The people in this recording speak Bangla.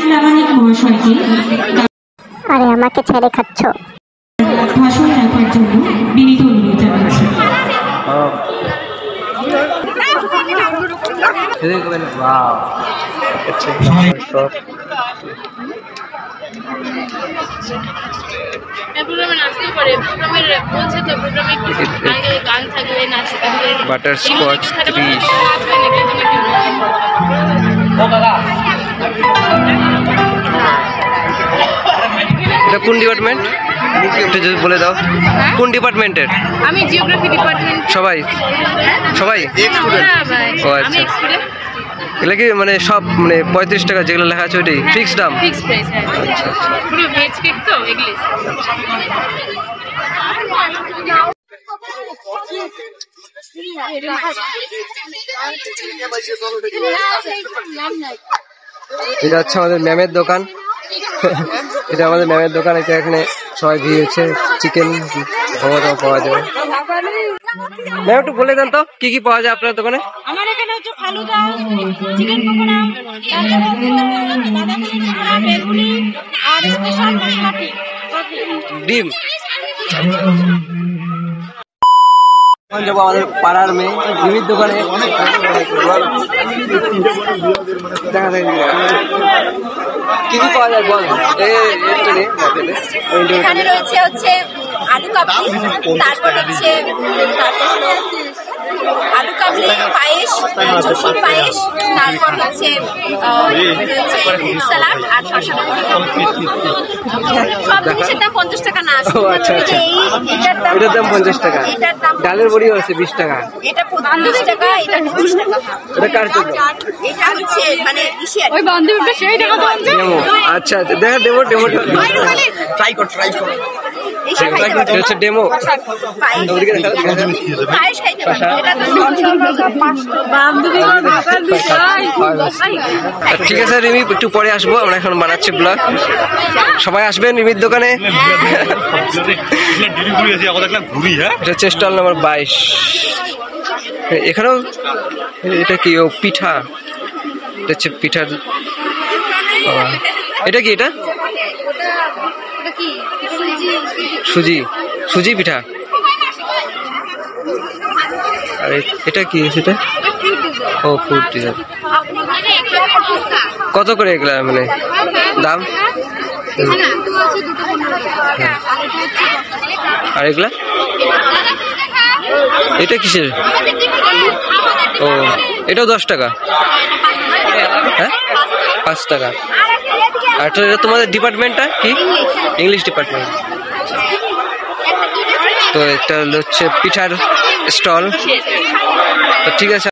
প্রামাণিক মহাশয়কে আরে আমাকে ছেড়ে খাচ্ছ ভাষণ রাখার জন্য বিনীত অনুরোধ জানাচ্ছি। বাটারস্কচ 30। এটা কোন ডিপার্টমেন্ট এটা যদি বলে দাও, কোন ডিপার্টমেন্টের? আমি জিওগ্রাফি ডিপার্টমেন্ট। সবাই সবাই ও আচ্ছা, এগুলো কি মানে সব মানে 35 টাকা যেগুলো লেখা আছে ওইটাই ফিক্সড দাম? Fixed price. আচ্ছা আচ্ছা, পুরো ভেজ কেক তো এগুলো। এটা হচ্ছে আমাদের ম্যামের দোকান। এটা আমাদের ম্যামের দোকান। এটা এখানে সবাই ভিড় হচ্ছে, চিকেন মোমো পাওয়া যাবে। ম্যাম একটু বলে দেন তো কি কি পাওয়া যায় আপনার দোকানে? আমার এখানে হচ্ছে ফালুদা, চিকেন পকোড়া, বেগুনি আর স্পেশাল মশলা ডিম। যাবো আমাদের পাড়ার মেয়ে ডিমের দোকানে। দেখা যায় কি কি পাওয়া যায় বল। এখানে রয়েছে হচ্ছে আলু কাবলি, তারপর হচ্ছে আলু কাবলি পায়েস, চুষির পায়েস, তারপর হচ্ছে স্যালাড আর শসা। সব জিনিসের দাম 50 টাকা না। আচ্ছা আচ্ছা, এটার দাম 50 টাকা। এটার দাম ডালের বড়িও আছে 20 টাকা। এটা 50 টাকা, এটা 30 টাকা। এটা কার জন্য? এটা হচ্ছে মানে ওই বান্ধবীটা সেই টাকা বলছে। আচ্ছা দেখা ডেমো ট্রাই কর হচ্ছে ডেমো। পায়েস খাইতে পারবে। এটা তো ঠিক আছে রিমি, একটু পরে আসবো, আমরা এখন বানাচ্ছি ব্লগ। সবাই আসবেন রিমির দোকানে। এটা হচ্ছে স্টল নাম্বার 22। এখানেও এটা কি ও পিঠা, এটা হচ্ছে পিঠার। এটা কি? এটা সুজি পিঠা। আর এটা কি? সেটা ও ফুড ডিজাইন। কত করে এগুলা মানে দাম? আর এগুলা এটা কিসের? ও এটাও 10 টাকা। হ্যাঁ 5 টাকা। আর এটা তোমাদের ডিপার্টমেন্টটা কি? English department. তো এটা হচ্ছে পিঠার স্টল। তো ঠিক আছে।